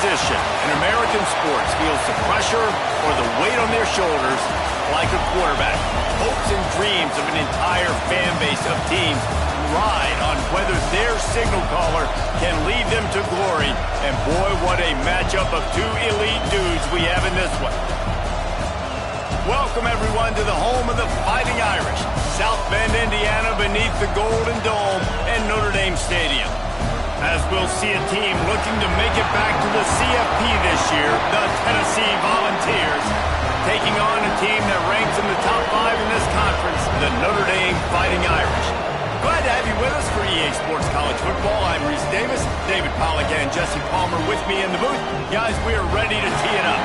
position in American sports feels the pressure or the weight on their shoulders like a quarterback. Hopes and dreams of an entire fan base of teams ride on whether their signal caller can lead them to glory. And boy, what a matchup of two elite dudes we have in this one. Welcome, everyone, to the home of the Fighting Irish, South Bend, Indiana, beneath the Golden Dome and Notre Dame Stadium. As we'll see a team looking to make it back to the CFP this year, the Tennessee Volunteers, taking on a team that ranks in the top 5 in this conference, the Notre Dame Fighting Irish. Glad to have you with us for EA Sports College Football. I'm Reese Davis, David Pollack and Jesse Palmer with me in the booth. Guys, we are ready to tee it up.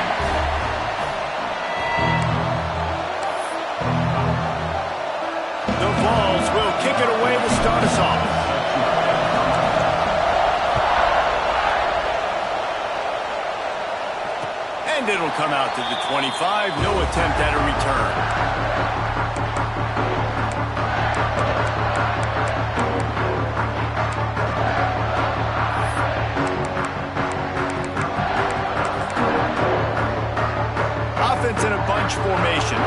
The Vols will kick it away to start us off. And it'll come out to the 25. No attempt at a return. Offense in a bunch formation.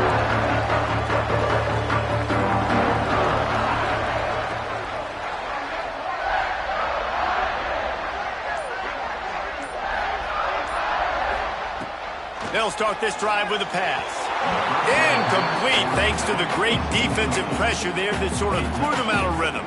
They'll start this drive with a pass. Incomplete thanks to the great defensive pressure there that sort of threw them out of rhythm.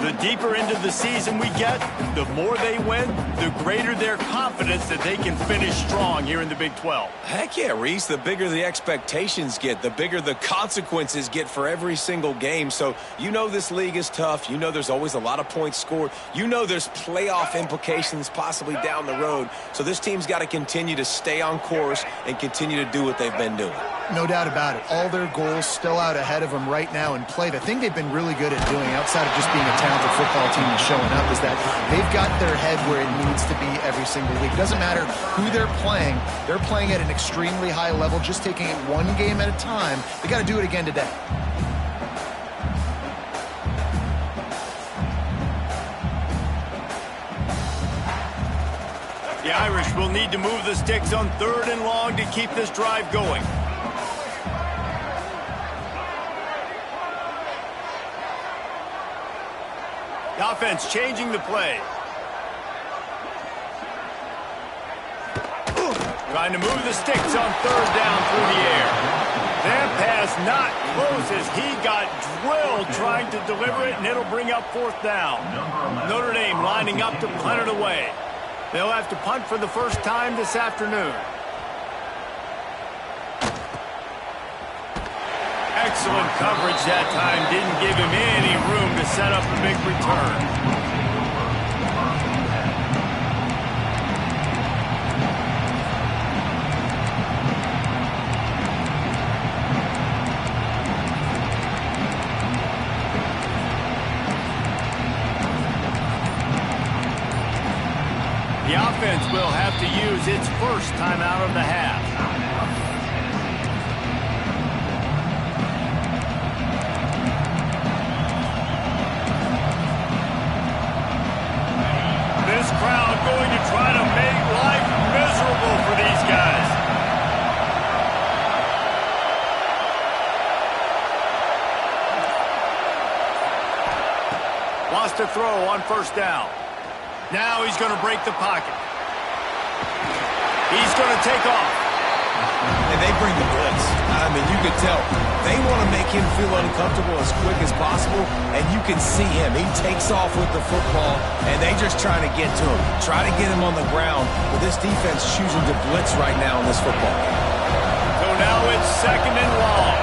The deeper into the season we get, the more they win, the greater their confidence that they can finish strong here in the Big 12. Heck yeah, Reese. The bigger the expectations get, the bigger the consequences get for every single game. So you know this league is tough. You know there's always a lot of points scored. You know there's playoff implications possibly down the road. So this team's got to continue to stay on course and continue to do what they've been doing. No doubt about it. All their goals still out ahead of them right now in play. The thing they've been really good at doing, outside of just being a talented football team and showing up, is that they've got their head where it needs to be every single week. Doesn't matter who they're playing at an extremely high level, just taking it one game at a time. They got to do it again today. The Irish will need to move the sticks on 3rd and long to keep this drive going. The offense changing the play. Trying to move the sticks on 3rd down through the air. That pass not close as he got drilled trying to deliver it, and it'll bring up 4th down. Notre Dame lining up to punt it away. They'll have to punt for the first time this afternoon. Excellent coverage that time. Didn't give him any room to set up a big return. The offense will have to use its first timeout of the half. This crowd going to try to make life miserable for these guys. Lost a throw on 1st down. Now he's going to break the pocket. He's going to take off. And they bring the blitz. I mean, you could tell. They want to make him feel uncomfortable as quick as possible, and you can see him. He takes off with the football, and they just trying to get to him. Try to get him on the ground, but this defense choosing to blitz right now in this football game. So now it's 2nd and long.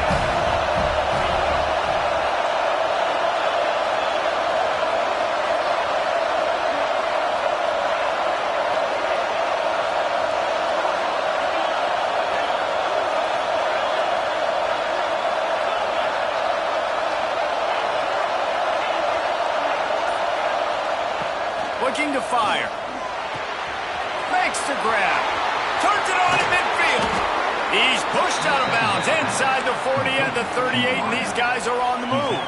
Looking to fire. Makes the grab. Turns it on in midfield. He's pushed out of bounds inside the 40 and the 38, and these guys are on the move.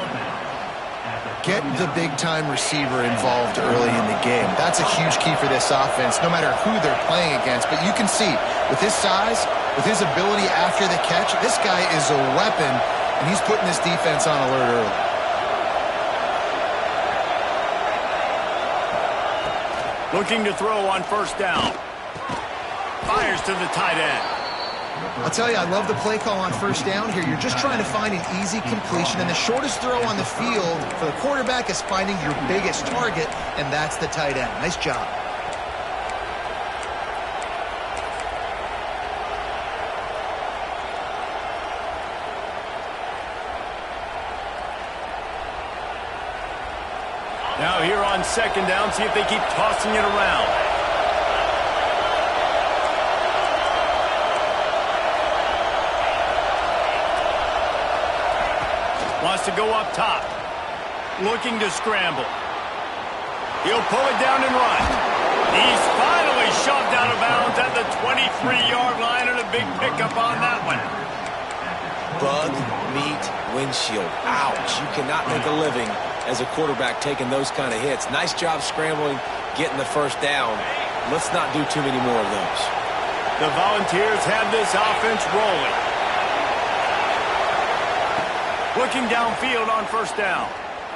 Get the big-time receiver involved early in the game. That's a huge key for this offense, no matter who they're playing against. But you can see, with his size, with his ability after the catch, this guy is a weapon, and he's putting this defense on alert early. Looking to throw on first down. Fires to the tight end. I'll tell you, I love the play call on first down here. You're just trying to find an easy completion, and the shortest throw on the field for the quarterback is finding your biggest target, and that's the tight end. Nice job. Now here on second down, see if they keep tossing it around. Wants to go up top. Looking to scramble. He'll pull it down and run. He's finally shoved out of bounds at the 23-yard line, and a big pickup on that one. Bug, meat, windshield. Ouch. You cannot make a living as a quarterback taking those kind of hits. Nice job scrambling, getting the first down. Let's not do too many more of those. The Volunteers have this offense rolling. Looking downfield on first down.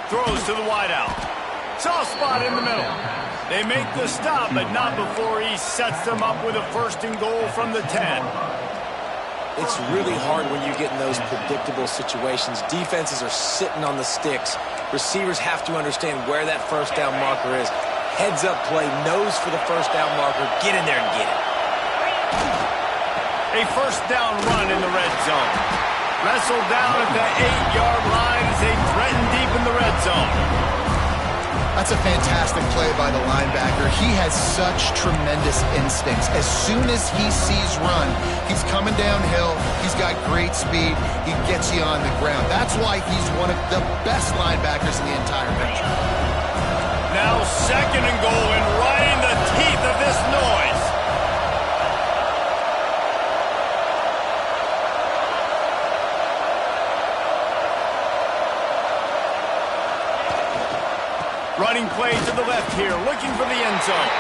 Throws to the wideout. Soft spot in the middle. They make the stop, but not before he sets them up with a first and goal from the 10. It's really hard when you get in those predictable situations. Defenses are sitting on the sticks. Receivers have to understand where that first down marker is. Heads up play, nose for the first down marker. Get in there and get it. A first down run in the red zone. Wrestled down at the 8-yard line as they threaten deep in the red zone. That's a fantastic play by the linebacker. He has such tremendous instincts. As soon as he sees run, he's coming downhill. He's got great speed. He gets you on the ground. That's why he's one of the best linebackers in the entire country. Now second and goal, and right in the teeth of this noise. Running play to the left here, looking for the end zone.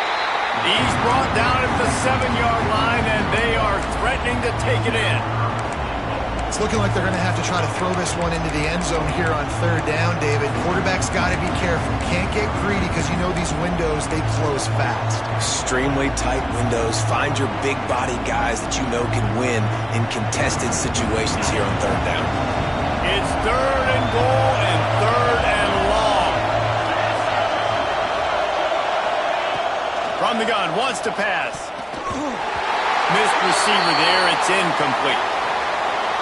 He's brought down at the 7-yard line, and they are threatening to take it in. It's looking like they're going to have to try to throw this one into the end zone here on third down, David. Quarterback's got to be careful. Can't get greedy because you know these windows, they close fast. Extremely tight windows. Find your big body guys that you know can win in contested situations here on third down. It's third and goal and third and long. From the gun, wants to pass. Missed receiver there, it's incomplete.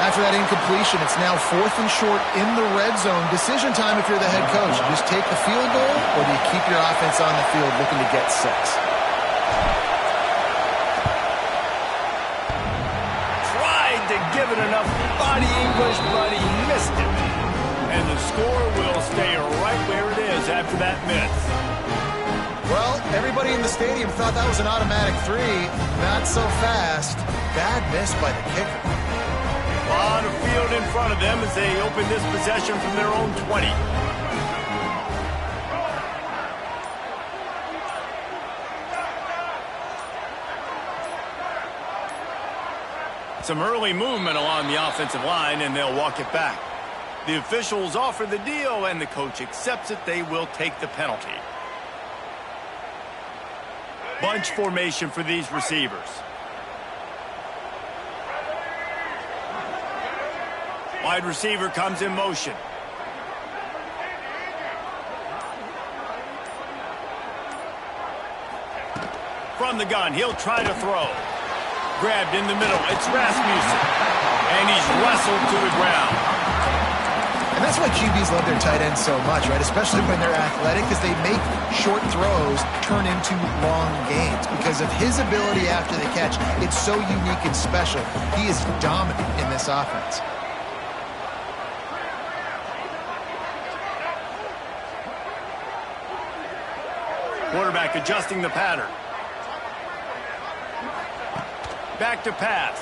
After that incompletion, it's now fourth and short in the red zone. Decision time if you're the head coach. You just take the field goal, or do you keep your offense on the field looking to get 6? Tried to give it enough body English, but he missed it. And the score will stay right where it is after that miss. Well, everybody in the stadium thought that was an automatic 3. Not so fast. Bad miss by the kicker. A lot of field in front of them as they open this possession from their own 20. Some early movement along the offensive line, and they'll walk it back. The officials offer the deal, and the coach accepts it. They will take the penalty. Bunch formation for these receivers. Wide receiver comes in motion. From the gun, he'll try to throw. Grabbed in the middle, it's Rasmussen. And he's wrestled to the ground. And that's why QBs love their tight ends so much, right? Especially when they're athletic, because they make short throws turn into long gains. Because of his ability after the catch, it's so unique and special. He is dominant in this offense. Quarterback adjusting the pattern. Back to pass.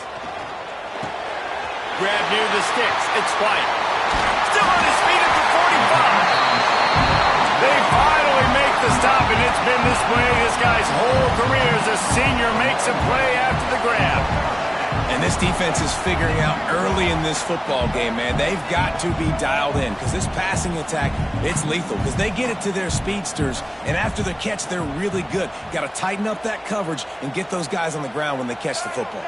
Grab near the sticks. It's White. Still on his feet at the 45. They finally make the stop, and it's been this way this guy's whole career as a senior makes a play after the grab. And this defense is figuring out early in this football game, man, they've got to be dialed in because this passing attack, it's lethal because they get it to their speedsters, and after the catch, they're really good. Got to tighten up that coverage and get those guys on the ground when they catch the football.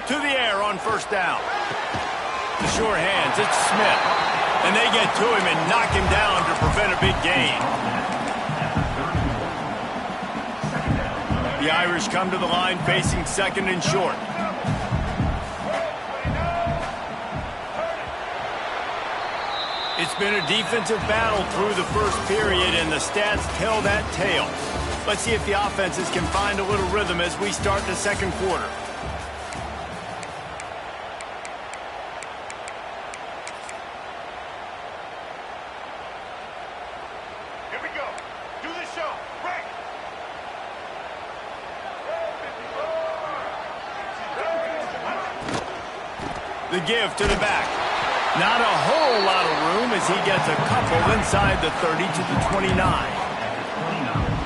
To the air on first down. The sure hands, it's Smith. And they get to him and knock him down to prevent a big gain. The Irish come to the line facing second and short. It's been a defensive battle through the first period, and the stats tell that tale. Let's see if the offenses can find a little rhythm as we start the second quarter. The give to the back. Not a whole lot of room as he gets a couple inside the 30 to the 29.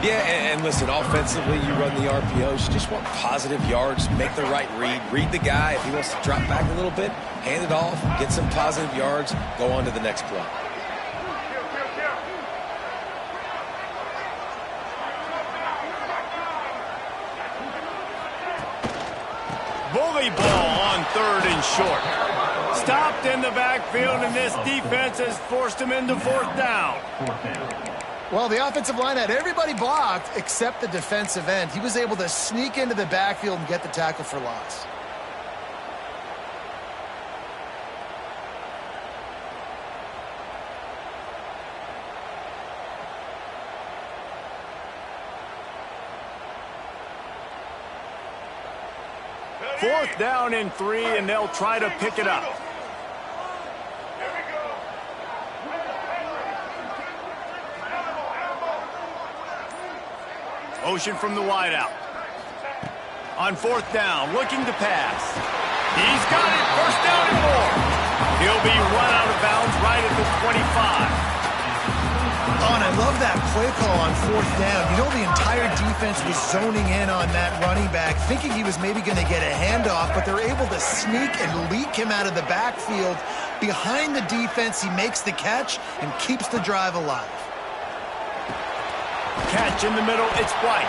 Yeah, and listen, offensively, you run the RPOs. You just want positive yards, make the right read the guy. If he wants to drop back a little bit, hand it off, get some positive yards, go on to the next play. Bully ball on third and short. Stopped in the backfield, and this defense has forced him into fourth down. Well, the offensive line had everybody blocked except the defensive end. He was able to sneak into the backfield and get the tackle for loss. Fourth down and 3, and they'll try to pick it up. Motion from the wideout. On fourth down, looking to pass. He's got it, first down and more. He'll be run out of bounds right at the 25. Oh, and I love that play call on fourth down. You know, the entire defense was zoning in on that running back, thinking he was maybe going to get a handoff, but they're able to sneak and leak him out of the backfield. Behind the defense, he makes the catch and keeps the drive alive. Catch in the middle, it's White.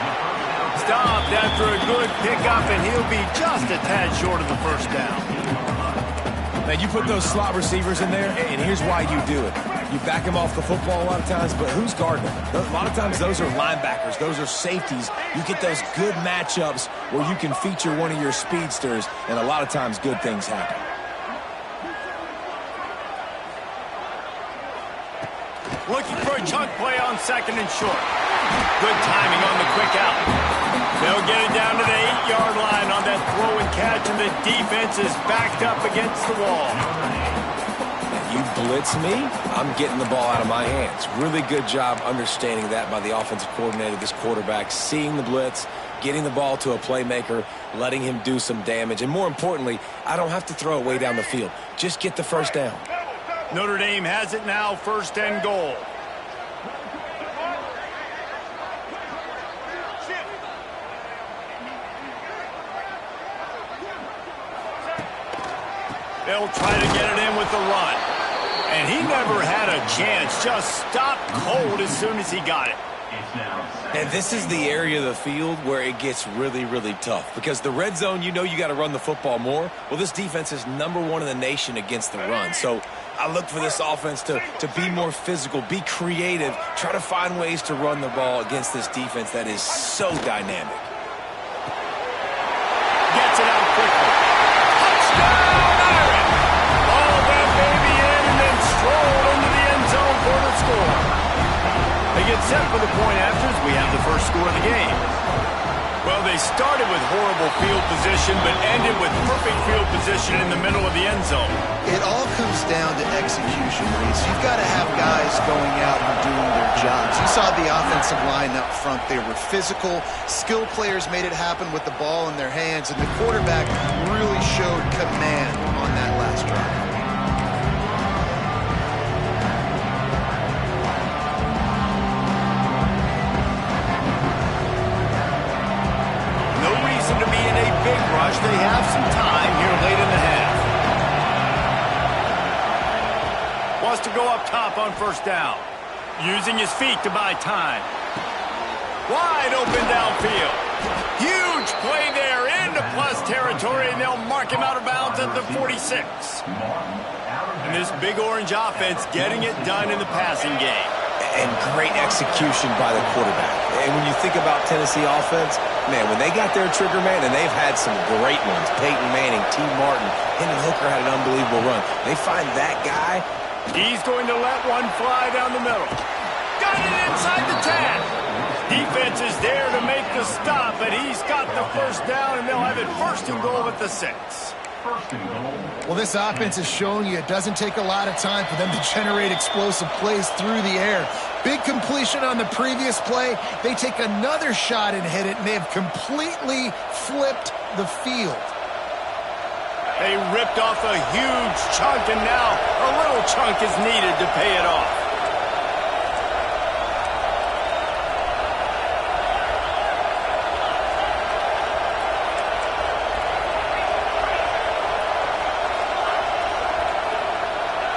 Stopped after a good pickup, and he'll be just a tad short of the first down. Man, you put those slot receivers in there, and here's why you do it. You back them off the football a lot of times, but who's guarding them? A lot of times those are linebackers. Those are safeties. You get those good matchups where you can feature one of your speedsters, and a lot of times good things happen. Looking for a chunk play on second and short. Good timing on the quick out. They'll get it down to the 8-yard line on that throw and catch, and the defense is backed up against the wall. You blitz me, I'm getting the ball out of my hands. Really good job understanding that by the offensive coordinator, this quarterback, seeing the blitz, getting the ball to a playmaker, letting him do some damage. And more importantly, I don't have to throw it way down the field. Just get the first down. Notre Dame has it now, first and goal. They'll try to get it in with the run. And he never had a chance, just stopped cold as soon as he got it. And this is the area of the field where it gets really, really tough. Because the red zone, you know you got to run the football more. Well, this defense is #1 in the nation against the run. So I look for this offense to be more physical, be creative, try to find ways to run the ball against this defense that is so dynamic. Gets it out quickly. Touchdown, Irish! All that baby in and then strolled into the end zone for the score. They get set for the point after as we have the first score of the game. Well, they started with horrible field position, but ended with perfect field position in the middle of the end zone. It all comes down to execution, Reese. You've got to have guys going out and doing their jobs. You saw the offense defensive line up front. They were physical. Skilled players made it happen with the ball in their hands, and the quarterback really showed command on that last drive. No reason to be in a big rush. They have some time here late in the half. Wants to go up top on first down. Using his feet to buy time. Wide open downfield. Huge play there into plus territory, and they'll mark him out of bounds at the 46. And this big orange offense getting it done in the passing game. And great execution by the quarterback. And when you think about Tennessee offense, man, when they got their trigger man, and they've had some great ones, Peyton Manning, T. Martin, Hendon Hooker had an unbelievable run. They find that guy. He's going to let one fly down the middle. Got it inside the 10. Defense is there to make the stop, but he's got the first down, and they'll have it first and goal at the 6. Well, this offense is showing you it doesn't take a lot of time for them to generate explosive plays through the air. Big completion on the previous play. They take another shot and hit it, and they have completely flipped the field. They ripped off a huge chunk, and now a little chunk is needed to pay it off.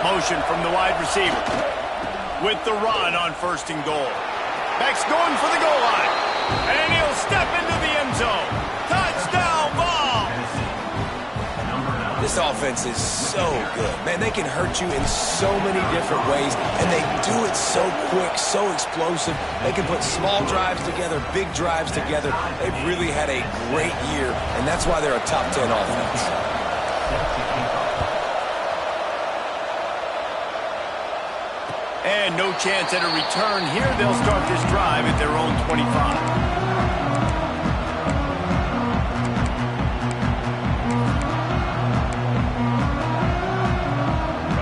Motion from the wide receiver. With the run on first and goal. Beck's going for the goal line. And he'll step into the end zone. Touchdown ball! This offense is so good. Man, they can hurt you in so many different ways, and they do it so quick, so explosive. They can put small drives together, big drives together. They've really had a great year, and that's why they're a top 10 offense. And no chance at a return here. They'll start this drive at their own 25.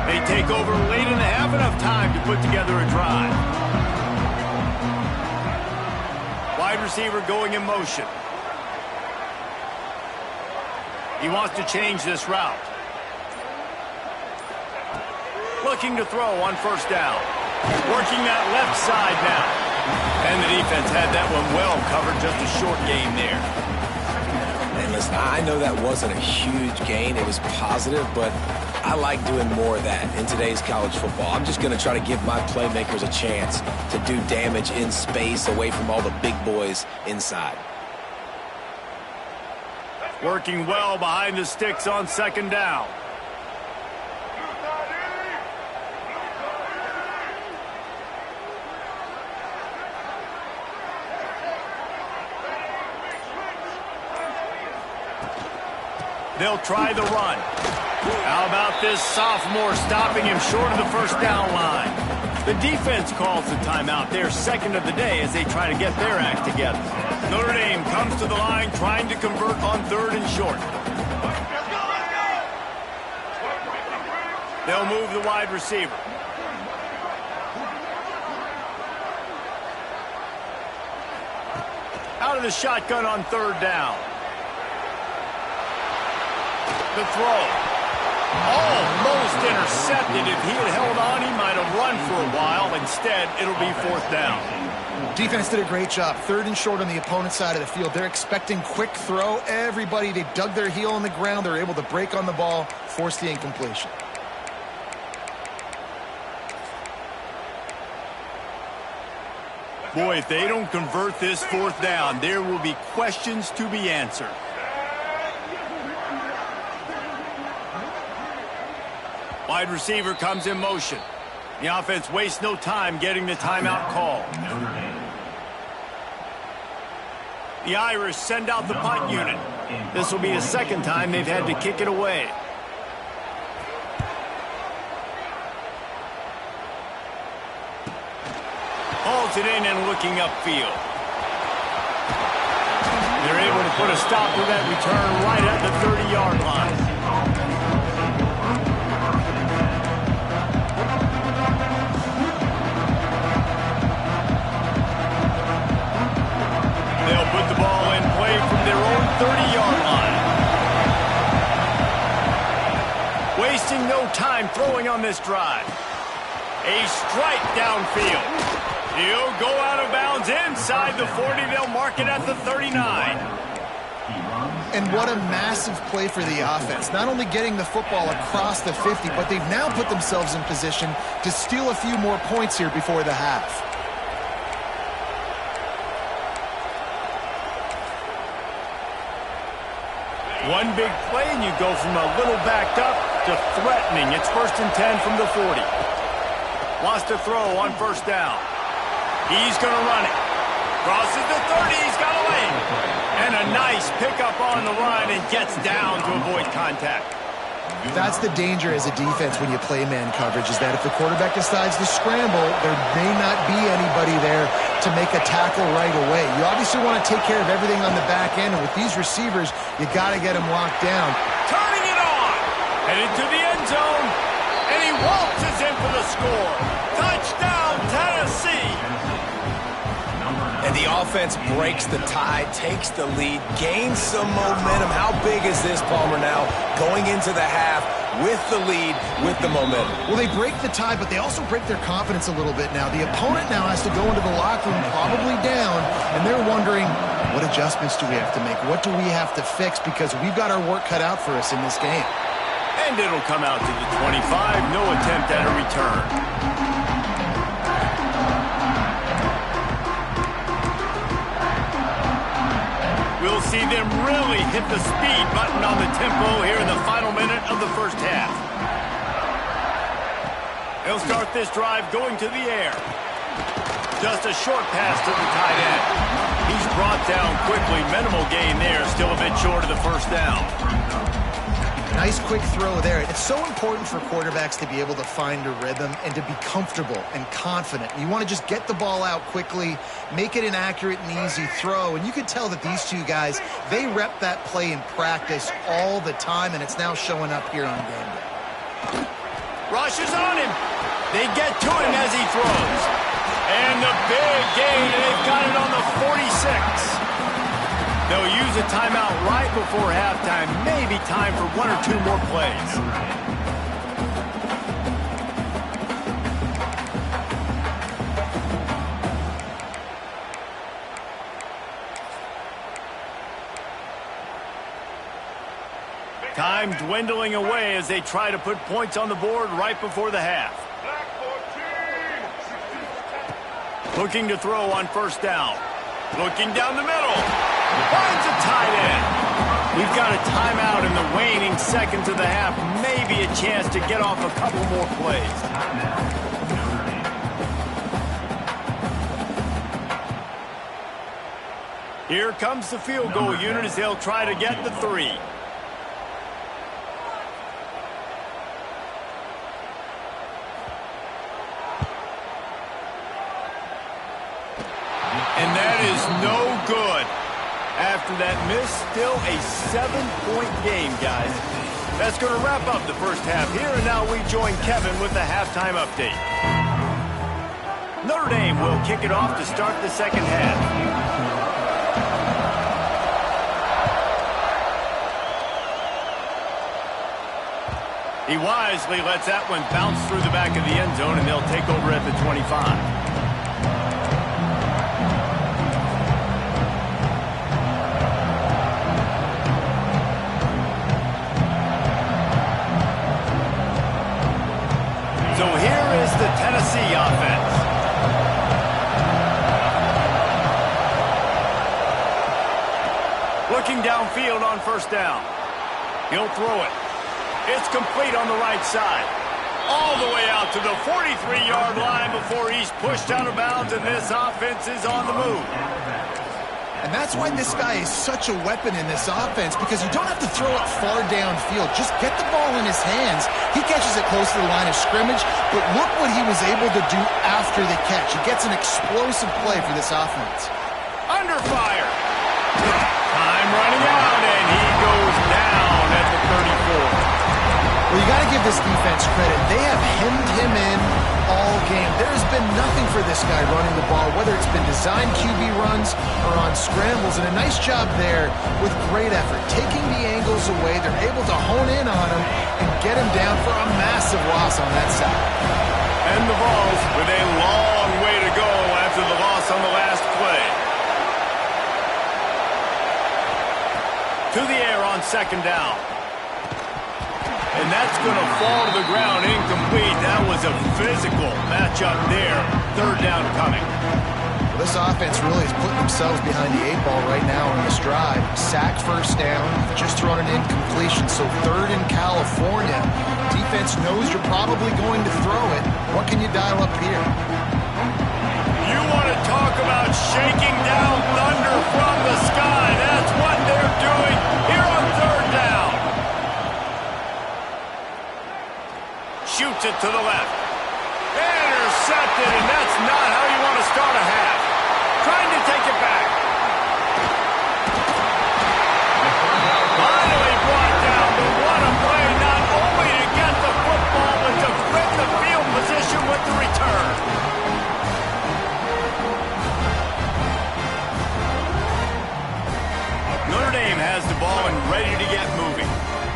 They take over late in the half, enough time to put together a drive. Wide receiver going in motion. He wants to change this route. Looking to throw on first down. Working that left side now. And the defense had that one well covered. Just a short game there. And listen, I know that wasn't a huge gain. It was positive, but I like doing more of that in today's college football. I'm just going to try to give my playmakers a chance to do damage in space away from all the big boys inside. Working well behind the sticks on second down. They'll try the run. How about this sophomore stopping him short of the first down line? The defense calls the timeout. They're second of the day as they try to get their act together. Notre Dame comes to the line trying to convert on third and short. They'll move the wide receiver. Out of the shotgun on third down. The throw. Almost intercepted. If he had held on, he might have run for a while. Instead, it'll be fourth down. Defense did a great job. Third and short on the opponent's side of the field. They're expecting quick throw. Everybody, they dug their heel on the ground. They're able to break on the ball, force the incompletion. Boy, if they don't convert this fourth down, there will be questions to be answered. Wide receiver comes in motion. The offense wastes no time getting the timeout call. The Irish send out the punt unit. This will be the second time they've had to kick it away. Hauls it in and looking upfield. They're able to put a stop to that return right at the 30-yard line. throwing on this drive. A strike downfield. He'll go out of bounds inside the 40. They'll mark it at the 39. And what a massive play for the offense. Not only getting the football across the 50, but they've now put themselves in position to steal a few more points here before the half. One big play, and you go from a little backed up to threatening. It's 1st and 10 from the 40. Wants to throw on 1st down. He's going to run it. Crosses the 30. He's got a lane. And a nice pickup on the run and gets down to avoid contact. That's the danger as a defense when you play man coverage, is that if the quarterback decides to scramble, there may not be anybody there to make a tackle right away. You obviously want to take care of everything on the back end, and with these receivers, you got to get them locked down. Turning it on. Headed to the end zone. And he waltzes in for the score. Touchdown, Tennessee. And the offense breaks the tie, takes the lead, gains some momentum. How big is this, Palmer, now going into the half with the lead, with the momentum? Well, they break the tie, but they also break their confidence a little bit now. The opponent now has to go into the locker room probably down, and they're wondering, what adjustments do we have to make? What do we have to fix? Because we've got our work cut out for us in this game. And it'll come out to the 25. No attempt at a return. We'll see them really hit the speed button on the tempo here in the final minute of the 1st half. They'll start this drive going to the air. Just a short pass to the tight end. He's brought down quickly. Minimal gain there. Still a bit short of the 1st down. Nice quick throw there. It's so important for quarterbacks to be able to find a rhythm and to be comfortable and confident. You want to just get the ball out quickly, make it an accurate and easy throw. And you can tell that these two guys, they rep that play in practice all the time, and it's now showing up here on game day. Rush is on him. They get to him as he throws. And the big gain, and they've got it on the 46. They'll use a timeout right before halftime. Maybe time for 1 or 2 more plays. Time dwindling away as they try to put points on the board right before the half. Looking to throw on 1st down. Looking down the middle. Finds a tight end. We've got a timeout in the waning seconds of the half. Maybe a chance to get off a couple more plays. Here comes the field goal unit as they'll try to get the 3. And that is no good. After that miss, still a 7-point game, guys. That's going to wrap up the 1st half here, and now we join Kevin with the halftime update. Notre Dame will kick it off to start the 2nd half. He wisely lets that one bounce through the back of the end zone, and they'll take over at the 25. So here is the Tennessee offense. Looking downfield on 1st down. He'll throw it. It's complete on the right side. All the way out to the 43-yard line before he's pushed out of bounds, and this offense is on the move. And that's why this guy is such a weapon in this offense, because you don't have to throw it far downfield. Just get the ball in his hands. He catches it close to the line of scrimmage, but look what he was able to do after the catch. He gets an explosive play for this offense. Under fire. Time running out, and he goes down at the 34. Well, you got to give this defense credit. They have hemmed him in all game. There's been nothing for this guy running the ball, whether it's been designed QB runs or on scrambles, and a nice job there with great effort. Taking the angles away, they're able to hone in on him and get him down for a massive loss on that side. And the Vols with a long way to go after the loss on the last play. To the air on second down. And that's going to fall to the ground incomplete. That was a physical matchup there. Third down coming. Well, this offense really is putting themselves behind the 8 ball right now on this drive. Sack first down, just thrown an incompletion, so third in California. Defense knows you're probably going to throw it. What can you dial up here? You want to talk about shaking down thunder from the sky. That's what they're doing here on third down. Shoots it to the left. Intercepted, and that's not how you want to start a half. Trying to take it back. Finally brought down, but what a play, not only to get the football, but to flip the field position with the return. Notre Dame has the ball and ready to get moving.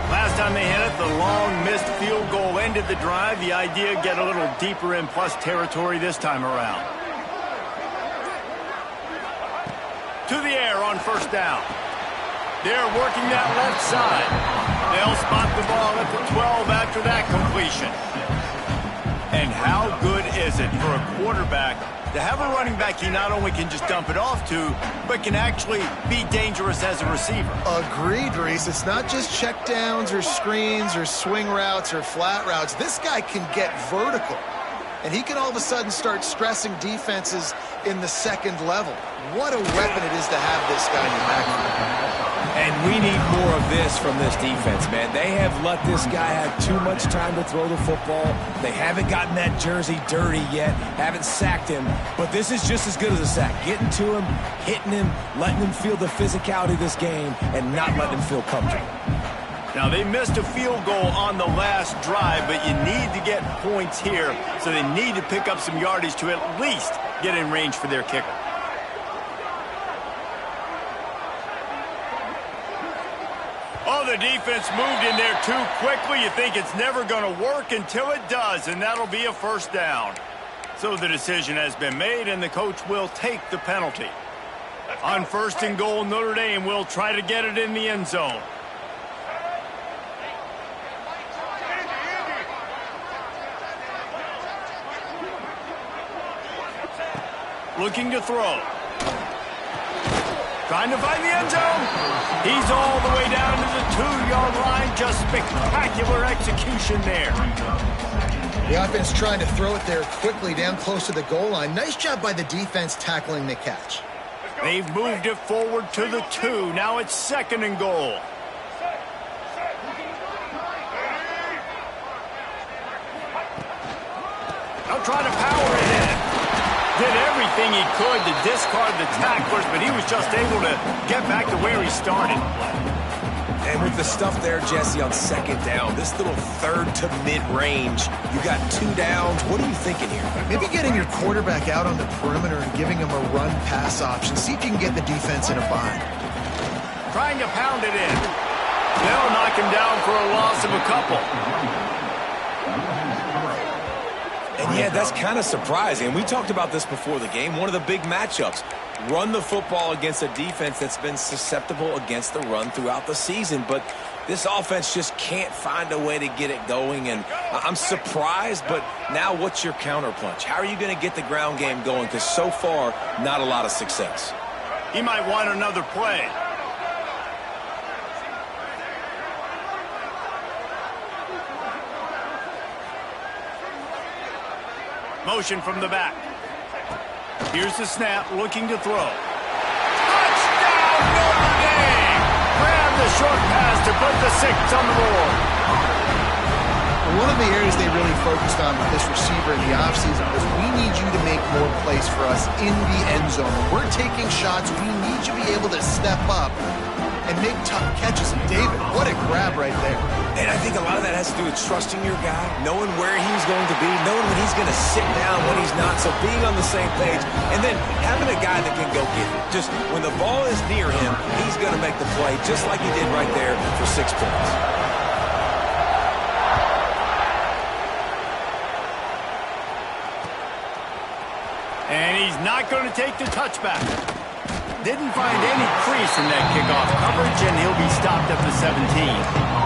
Last time they hit it, the long missed field goal ended the drive. The idea, get a little deeper in plus territory this time around. To the air on first down. They're working that left side. They'll spot the ball at the 12 after that completion. And how good is it for a quarterback to have a running back he not only can just dump it off to, but can actually be dangerous as a receiver? Agreed, Reese. It's not just checkdowns or screens or swing routes or flat routes. This guy can get vertical, and he can all of a sudden start stressing defenses in the second level. What a weapon it is to have this guy in the backfield. And we need more of this from this defense, man. They have let this guy have too much time to throw the football. They haven't gotten that jersey dirty yet, haven't sacked him. But this is just as good as a sack. Getting to him, hitting him, letting him feel the physicality of this game, and not letting him feel comfortable. Now, they missed a field goal on the last drive, but you need to get points here, so they need to pick up some yardage to at least get in range for their kicker. Oh, the defense moved in there too quickly. You think it's never going to work until it does, and that'll be a first down. So the decision has been made, and the coach will take the penalty. On first and goal, Notre Dame will try to get it in the end zone. Looking to throw. Trying to find the end zone. He's all the way down to the 2-yard line. Just spectacular execution there. The offense trying to throw it there quickly down close to the goal line. Nice job by the defense tackling the catch. They've moved it forward to the 2. Now it's second and goal. Now trying to power it in. Did everything he could to discard the tacklers, but he was just able to get back to where he started. And with the stuff there, Jesse, on second down, this little third to mid-range, you got 2 downs. What are you thinking here? Maybe getting your quarterback out on the perimeter and giving him a run-pass option. See if you can get the defense in a bind. Trying to pound it in. They'll knock him down for a loss of a couple. And yeah, that's kind of surprising. We talked about this before the game. One of the big matchups. Run the football against a defense that's been susceptible against the run throughout the season. But this offense just can't find a way to get it going. And I'm surprised, but now what's your counterpunch? How are you going to get the ground game going? Because so far, not a lot of success. He might want another play. Motion from the back. Here's the snap, looking to throw. Touchdown, Notre Dame! Grab the short pass to put the 6 on the board. One of the areas they really focused on with this receiver in the offseason was, we need you to make more plays for us in the end zone. When we're taking shots, we need you to be able to step up and make tough catches. And David, what a grab right there. And I think a lot of that has to do with trusting your guy, knowing where he's going to be, knowing when he's going to sit down, when he's not. So being on the same page, and then having a guy that can go get it. Just when the ball is near him, he's going to make the play just like he did right there for 6 points. And he's not going to take the touchback. Didn't find any crease in that kickoff coverage, and he'll be stopped at the 17.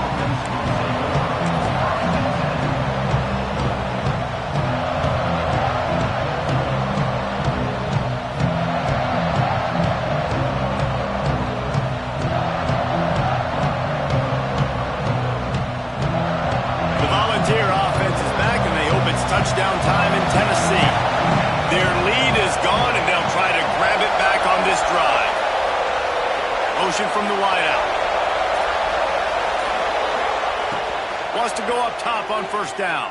Touchdown time in Tennessee. Their lead is gone, and they'll try to grab it back on this drive. Motion from the wideout. Wants to go up top on first down.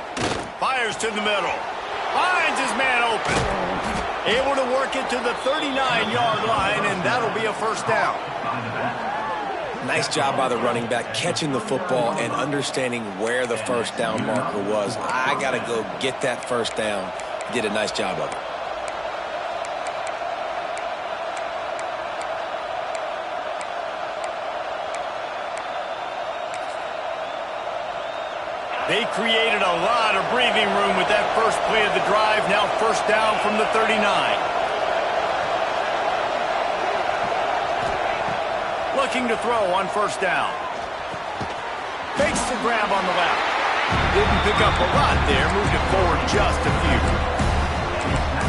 Fires to the middle. Finds his man open. Able to work it to the 39-yard line, and that'll be a first down. Nice job by the running back, catching the football and understanding where the first down marker was. I got to go get that first down. He did a nice job of it. They created a lot of breathing room with that first play of the drive. Now first down from the 39. Looking to throw on first down. Fakes the grab on the left. Didn't pick up a lot there. Moved it forward just a few.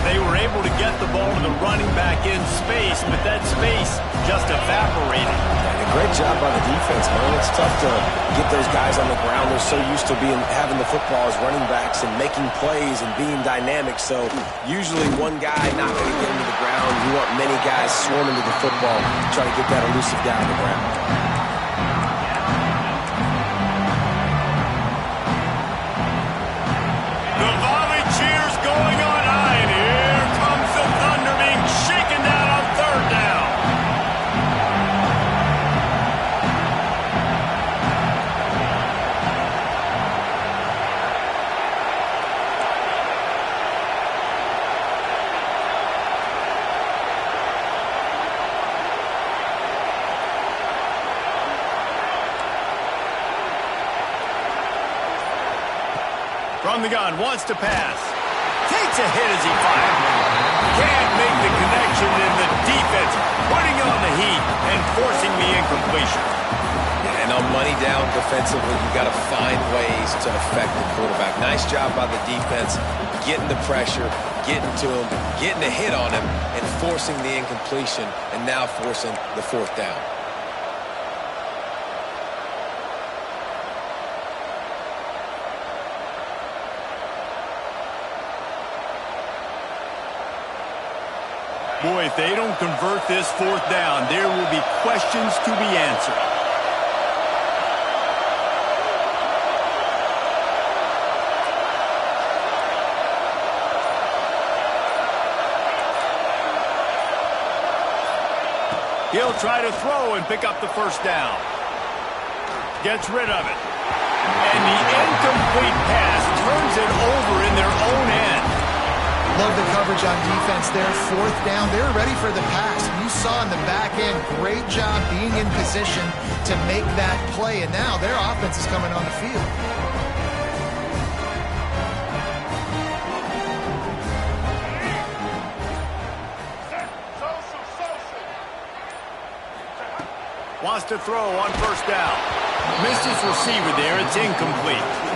They were able to get the ball to the running back in space, but that space just evaporated. And a great job by the defense, man. It's tough to get those guys on the ground. They're so used to having the football as running backs and making plays and being dynamic. So usually one guy not going to get him to the ground. You want many guys swarming to the football, try to get that elusive guy on the ground. The volley cheers going on high, and here comes the Thunder being shaken down on third down. From the gun, wants to pass. Takes a hit as he fires. Can't make the connection, and the defense putting on the heat and forcing the incompletion. And on money down defensively, you got to find ways to affect the quarterback. Nice job by the defense, getting the pressure, getting to him, getting a hit on him, and forcing the incompletion, and now forcing the fourth down. Boy, if they don't convert this fourth down, there will be questions to be answered. He'll try to throw and pick up the first down. Gets rid of it. And the incomplete pass turns it over in their own end. Love the coverage on defense there. Fourth down. They're ready for the pass. You saw in the back end, great job being in position to make that play. And now their offense is coming on the field. Wants to throw on first down. Missed his receiver there. It's incomplete.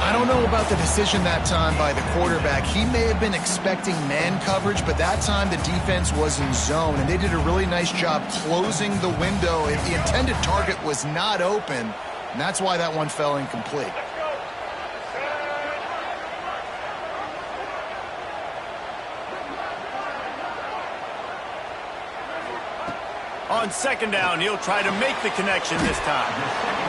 I don't know about the decision that time by the quarterback. He may have been expecting man coverage, but that time the defense was in zone, and they did a really nice job closing the window if the intended target was not open, and that's why that one fell incomplete. On second down, he'll try to make the connection this time.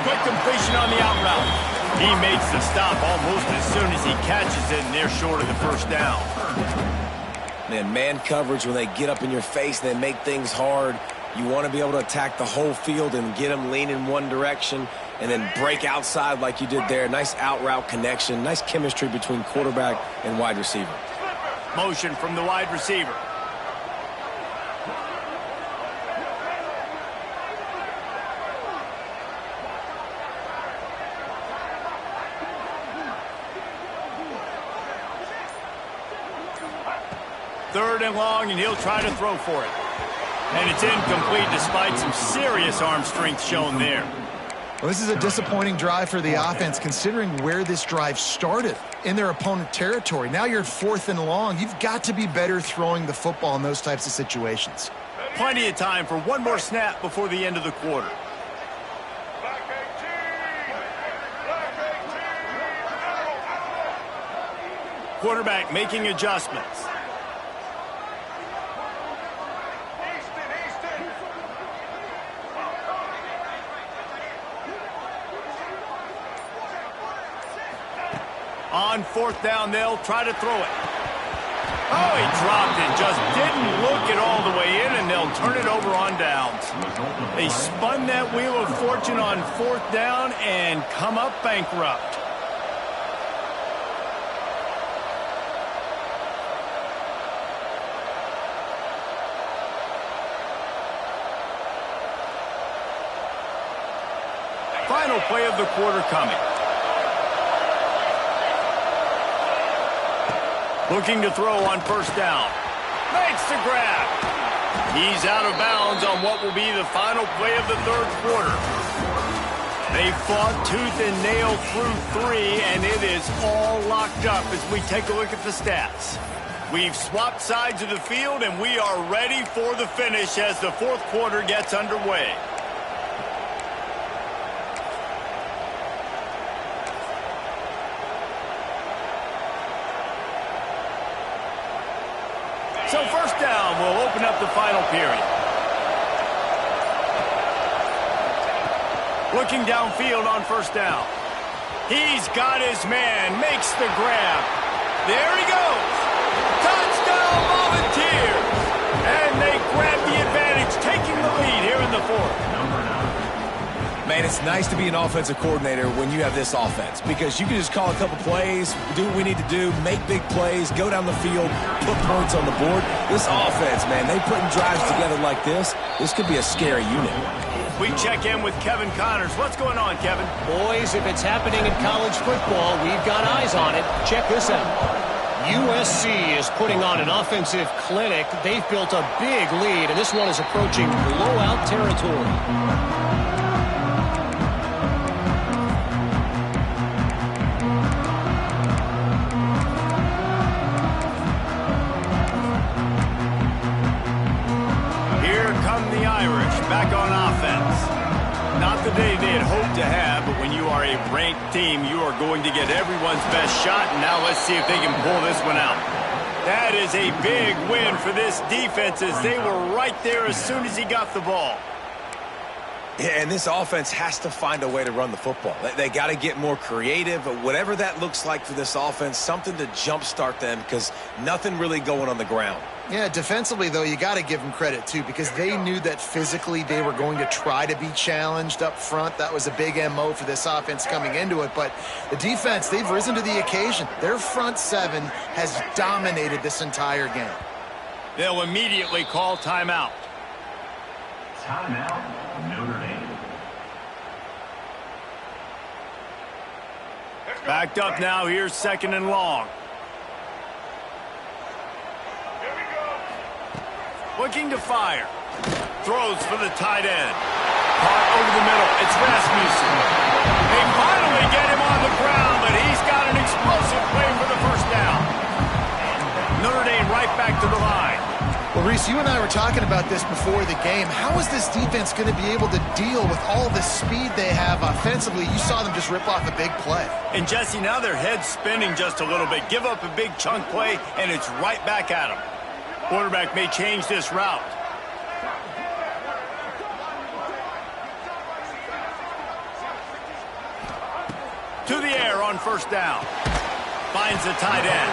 Quick completion on the out route. He makes the stop almost as soon as he catches it, and they're short of the first down. Man coverage, when they get up in your face and they make things hard, You want to be able to attack the whole field and get them leaning one direction and then break outside like you did there. Nice out route connection, nice chemistry between quarterback and wide receiver. Motion from the wide receiver. Third and long, and he'll try to throw for it. And it's incomplete despite some serious arm strength shown there. Well, this is a disappointing drive for the offense considering where this drive started, in their opponent territory. Now you're at 4th and long. You've got to be better throwing the football in those types of situations. Plenty of time for one more snap before the end of the quarter. Quarterback making adjustments. On 4th down, they'll try to throw it. Oh, he dropped it. Just didn't look it all the way in, and they'll turn it over on downs. They spun that wheel of fortune on 4th down and come up bankrupt. Final play of the quarter coming. Looking to throw on 1st down. Makes the grab. He's out of bounds on what will be the final play of the 3rd quarter. They fought tooth and nail through 3, and it is all locked up as we take a look at the stats. We've swapped sides of the field, and we are ready for the finish as the 4th quarter gets underway. So 1st down will open up the final period. Looking downfield on 1st down. He's got his man, makes the grab. There he goes. Touchdown Volunteers. And they grab the advantage, taking the lead here in the 4th. Man, it's nice to be an offensive coordinator when you have this offense because you can just call a couple plays, do what we need to do, make big plays, go down the field, put points on the board. This offense, man, they putting drives together like this could be a scary unit. We check in with Kevin Connors. What's going on, Kevin? Boys, if it's happening in college football, we've got eyes on it. Check this out. USC is putting on an offensive clinic. They've built a big lead, and this one is approaching blowout territory. Back on offense. Not the day they had hoped to have, but when you are a ranked team, you are going to get everyone's best shot, and now let's see if they can pull this one out. That is a big win for this defense as they were right there as soon as he got the ball. Yeah, and this offense has to find a way to run the football. They got to get more creative, whatever that looks like for this offense, something to jumpstart them because nothing really going on the ground. Yeah, defensively, though, you got to give them credit, too, because they knew that physically they were going to try to be challenged up front. That was a big MO for this offense coming into it. But the defense, they've risen to the occasion. Their front 7 has dominated this entire game. They'll immediately call timeout. Timeout, Notre Dame. Backed up now. Here's 2nd and long. Looking to fire. Throws for the tight end. Caught over the middle. It's Rasmussen. They finally get him on the ground, but he's got an explosive play for the 1st down. Notre Dame right back to the line. Well, Reese, you and I were talking about this before the game. How is this defense going to be able to deal with all the speed they have offensively? You saw them just rip off a big play. And, Jesse, now their head's spinning just a little bit. Give up a big chunk play, and it's right back at them. Quarterback may change this route. To the air on 1st down. Finds the tight end.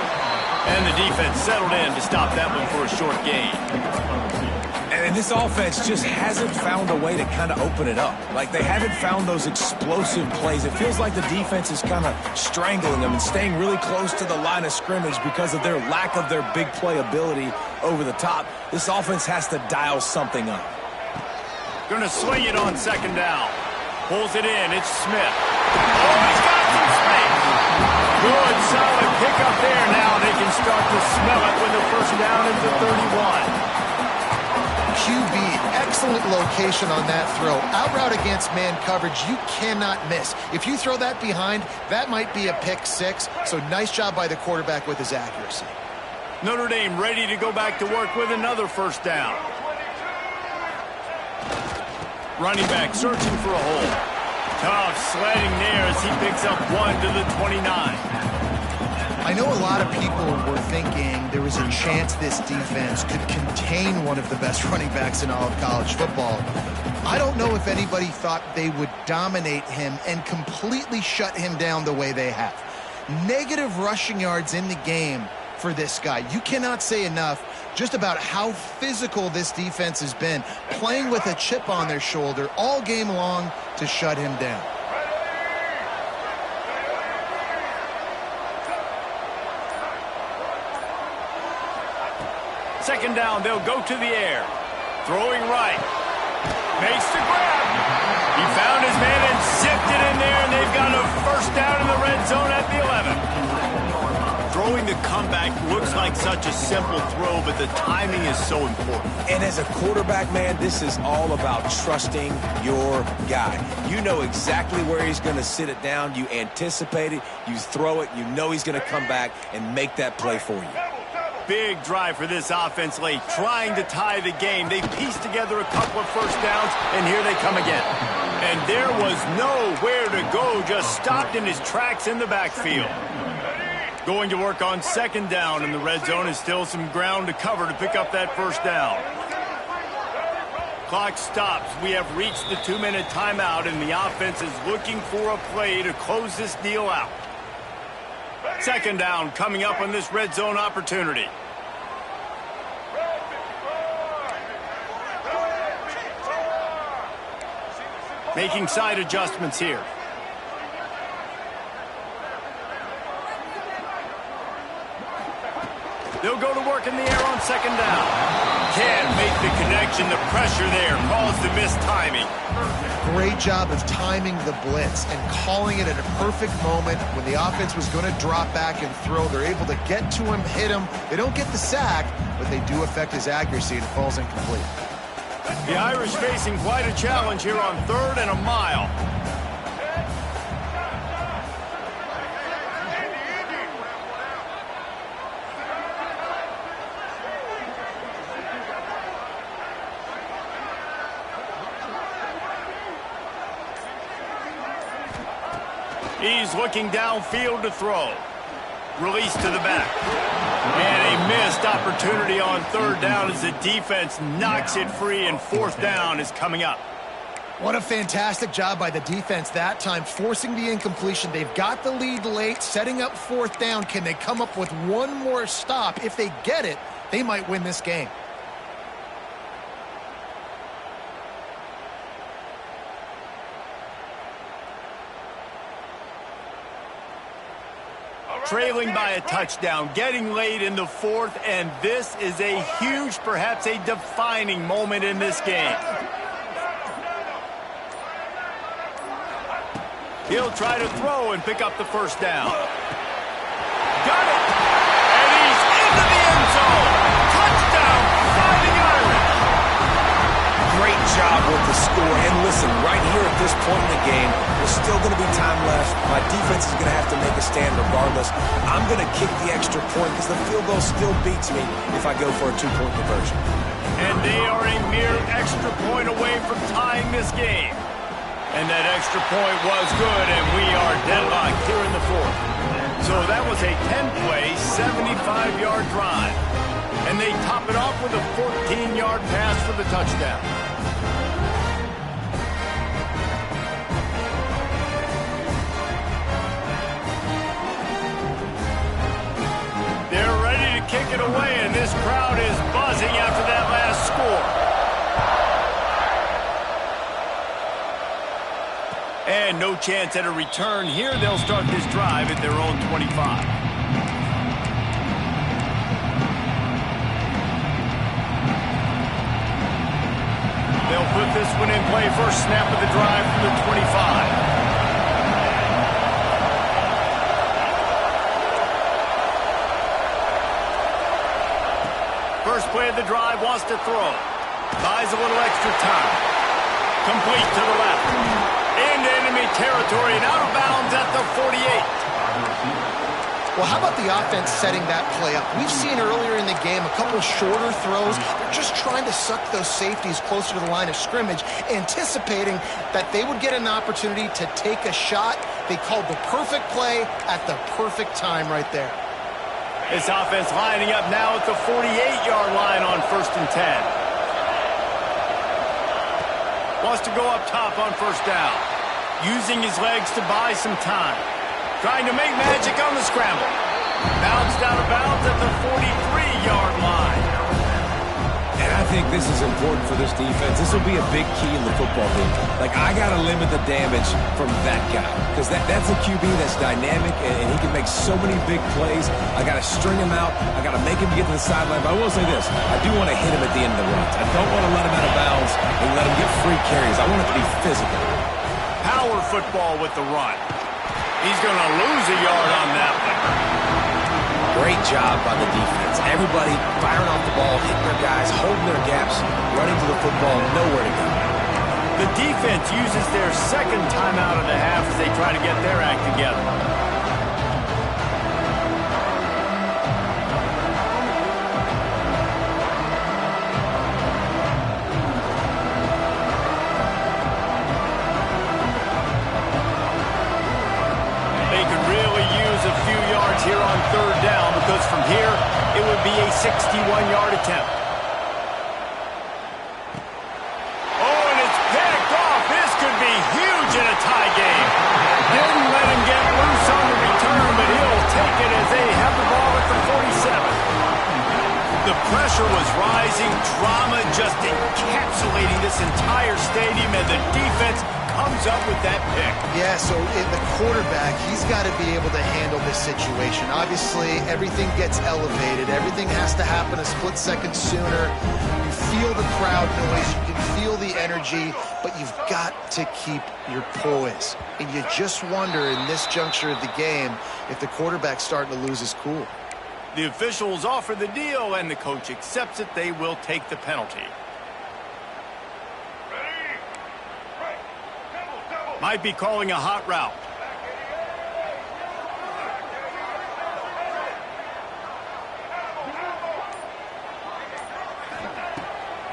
And the defense settled in to stop that one for a short gain. And this offense just hasn't found a way to kind of open it up. Like, they haven't found those explosive plays. It feels like the defense is kind of strangling them and staying really close to the line of scrimmage because of their lack of their big play ability over the top. This offense has to dial something up. Going to swing it on second down. Pulls it in. It's Smith. Oh, he's got some space. Good, solid pickup there. Now they can start to smell it with a first down at the 31. QB, excellent location on that throw. Out route against man coverage, you cannot miss. If you throw that behind, that might be a pick six. So nice job by the quarterback with his accuracy. Notre Dame ready to go back to work with another first down. Running back searching for a hole. Tough sledding there as he picks up one to the 29. I know a lot of people were thinking there was a chance this defense could contain one of the best running backs in all of college football. I don't know if anybody thought they would dominate him and completely shut him down the way they have. Negative rushing yards in the game for this guy. You cannot say enough just about how physical this defense has been, playing with a chip on their shoulder all game long to shut him down. Second down, they'll go to the air. Throwing right. Makes the grab. He found his man and zipped it in there, and they've got a first down in the red zone at the 11. Throwing the comeback looks like such a simple throw, but the timing is so important. And as a quarterback, man, this is all about trusting your guy. You know exactly where he's going to sit it down. You anticipate it. You throw it. You know he's going to come back and make that play for you. Big drive for this offense late, trying to tie the game. They pieced together a couple of first downs, and here they come again. And there was nowhere to go, just stopped in his tracks in the backfield. Going to work on second down, and the red zone is still some ground to cover to pick up that first down. Clock stops. We have reached the 2-minute timeout, and the offense is looking for a play to close this deal out. Second down coming up on this red zone opportunity. Making side adjustments here. They'll go to work in the air on second down. Can't make the connection. The pressure there caused the missed timing. Great job of timing the blitz and calling it at a perfect moment when the offense was going to drop back and throw. They're able to get to him, hit him. They don't get the sack, but they do affect his accuracy and it falls incomplete. The Irish facing quite a challenge here on 3rd and a mile. He's looking downfield to throw. Release to the back. And a missed opportunity on 3rd down as the defense knocks it free, and 4th down is coming up. What a fantastic job by the defense that time, forcing the incompletion. They've got the lead late, setting up 4th down. Can they come up with one more stop? If they get it, they might win this game. Trailing by a touchdown, getting late in the 4th, and this is a huge, perhaps a defining moment in this game. He'll try to throw and pick up the first down. Got it! And he's into the end zone! Touchdown, Fighting Irish! Great job with the score. And listen, right here at this point in the game, there's still going to be time left. My defense is going to have to make a stand regardless. I'm going to kick the extra point because the field goal still beats me if I go for a 2-point conversion. And they are a mere extra point away from tying this game. And that extra point was good, and we are deadlocked here in the 4th. So that was a 10-play, 75-yard drive. And they top it off with a 14-yard pass for the touchdown. They're ready to kick it away, and this crowd is buzzing after that last score. And no chance at a return here. They'll start this drive at their own 25. They'll put this one in play. First snap of the drive from the 25. First play of the drive, wants to throw. Buys a little extra time. Complete to the left. Into enemy territory and out of bounds at the 48. Well, how about the offense setting that play up? We've seen earlier in the game a couple shorter throws. They're just trying to suck those safeties closer to the line of scrimmage, anticipating that they would get an opportunity to take a shot. They called the perfect play at the perfect time right there. This offense lining up now at the 48-yard line on 1st and 10. Wants to go up top on first down. Using his legs to buy some time. Trying to make magic on the scramble. Bounced out of bounds at the 43-yard line. And I think this is important for this defense. This will be a big key in the football game. Like, I got to limit the damage from that guy. Because that's a QB that's dynamic, and he can make so many big plays. I got to string him out. I got to make him get to the sideline. But I will say this. I do want to hit him at the end of the runs. I don't want to let him out of bounds and let him get free carries. I want it to be physical. Power football with the run. He's going to lose a yard on that one. Great job by the defense. Everybody firing off the ball, hitting their guys, holding their gaps, running to the football, nowhere to go. The defense uses their second timeout of the half as they try to get their act together. Here on third down, because from here it would be a 61-yard attempt. Oh, and it's picked off. This could be huge in a tie game. Didn't let him get loose on the return, but he'll take it as they have the ball at the 47. The pressure was rising, drama just encapsulating this entire stadium, and the defense comes up with that pick. Yeah, so the quarterback, he's got to be able to handle this situation. Obviously, everything gets elevated. Everything has to happen a split second sooner. You feel the crowd noise. You can feel the energy, but you've got to keep your poise. And you just wonder in this juncture of the game if the quarterback's starting to lose his cool. The officials offer the deal, and the coach accepts it. They will take the penalty. Might be calling a hot route.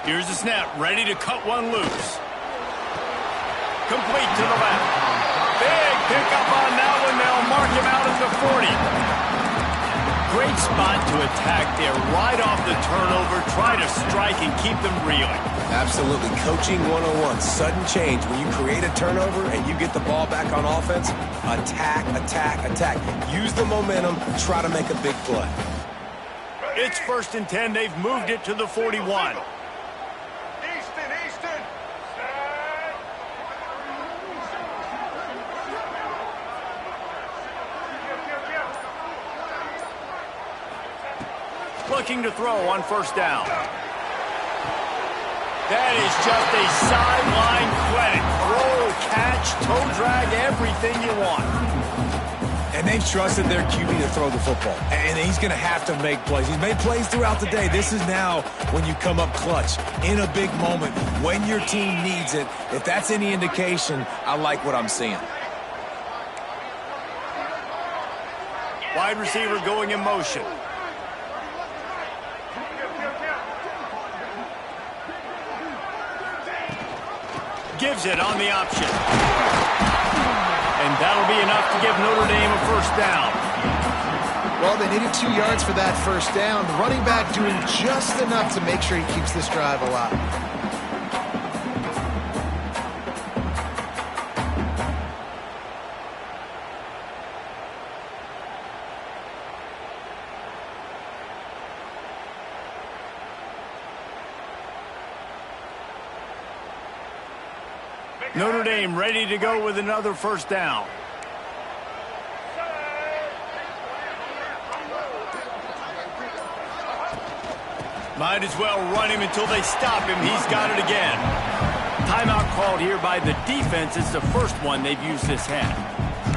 Here's the snap, ready to cut one loose. Complete to the left. Big pickup on that one. They'll mark him out at the 40. Great spot to attack there, right off the turnover. Try to strike and keep them reeling. Absolutely. Coaching 101. Sudden change. When you create a turnover and you get the ball back on offense, attack, attack, attack. Use the momentum. Try to make a big play. It's 1st and 10. They've moved it to the 41. Looking to throw on first down. That is just a sideline credit. Throw, catch, toe drag, everything you want. And they've trusted their QB to throw the football. And he's going to have to make plays. He's made plays throughout the day. This is now when you come up clutch, in a big moment, when your team needs it. If that's any indication, I like what I'm seeing. Wide receiver going in motion. Gives it on the option. And that'll be enough to give Notre Dame a first down. Well, they needed 2 yards for that first down. The running back doing just enough to make sure he keeps this drive alive. Notre Dame ready to go with another first down. Might as well run him until they stop him. He's got it again. Timeout called here by the defense. It's the first one they've used this half.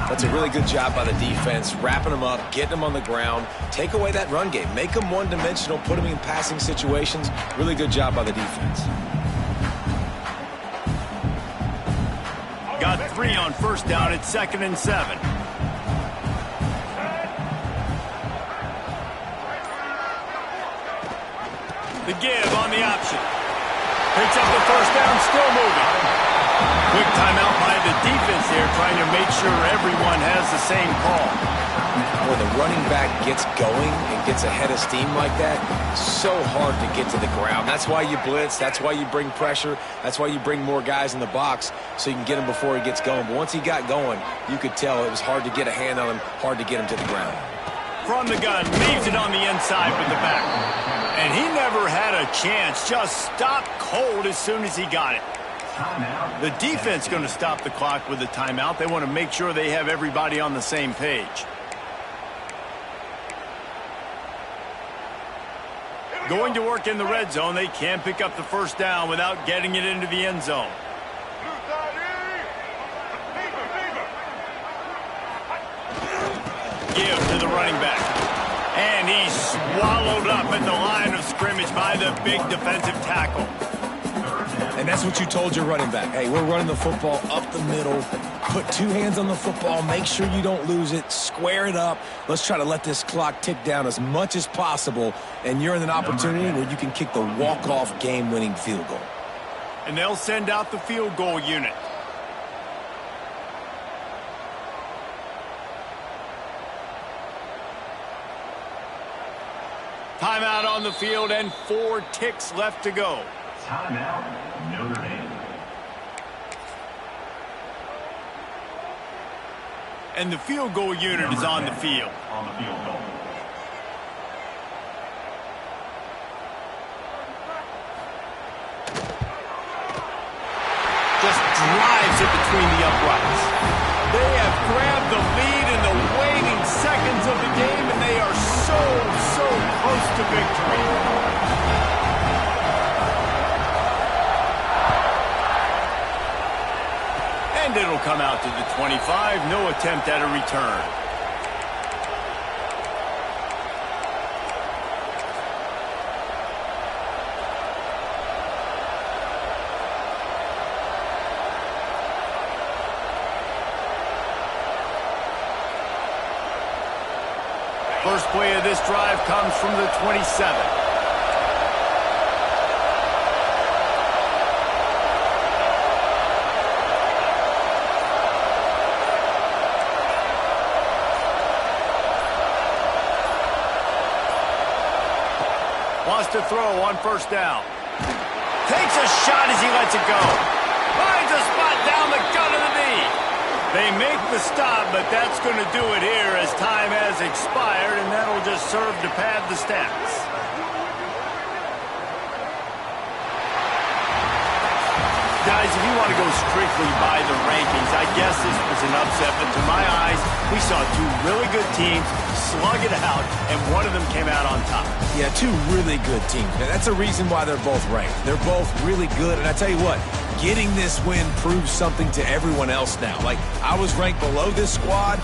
That's a really good job by the defense, wrapping them up, getting them on the ground. Take away that run game. Make them one-dimensional, put them in passing situations. Really good job by the defense. Got 3 on first down. It's 2nd and 7. The give on the option. Picks up the first down, still moving. Quick timeout by the defense there, trying to make sure everyone has the same call. When the running back gets going and gets ahead of steam like that, so hard to get to the ground. That's why you blitz. That's why you bring pressure. That's why you bring more guys in the box so you can get him before he gets going. But once he got going, you could tell it was hard to get a hand on him, hard to get him to the ground. From the gun, leaves it on the inside with the back. And he never had a chance, just stopped cold as soon as he got it. The defense going to stop the clock with a timeout. They want to make sure they have everybody on the same page. Going to work in the red zone. They can't pick up the first down without getting it into the end zone. Give to the running back. And he's swallowed up at the line of scrimmage by the big defensive tackle. And that's what you told your running back. Hey, we're running the football up the middle. Put 2 hands on the football. Make sure you don't lose it. Square it up. Let's try to let this clock tick down as much as possible. And you're in an opportunity where you can kick the walk-off game-winning field goal. And they'll send out the field goal unit. Timeout on the field and 4 ticks left to go. Timeout, Notre Dame. And the field goal unit is on the field. On the field goal. Just drives it between the uprights. They have grabbed the lead in the waning seconds of the game, and they are so close to victory. And it'll come out to the 25. No attempt at a return. First play of this drive comes from the 27. Wants to throw on first down. Takes a shot as he lets it go. Finds a spot down the gut of the knee. They make the stop, but that's going to do it here as time has expired, and that'll just serve to pad the stats. Guys, if you want to go strictly by the rankings, I guess this was an upset, but to my eyes, we saw 2 really good teams slug it out, and one of them came out on top. Yeah, 2 really good teams. Now, that's a reason why they're both ranked. They're both really good, and I tell you what, getting this win proves something to everyone else now. Like, I was ranked below this squad.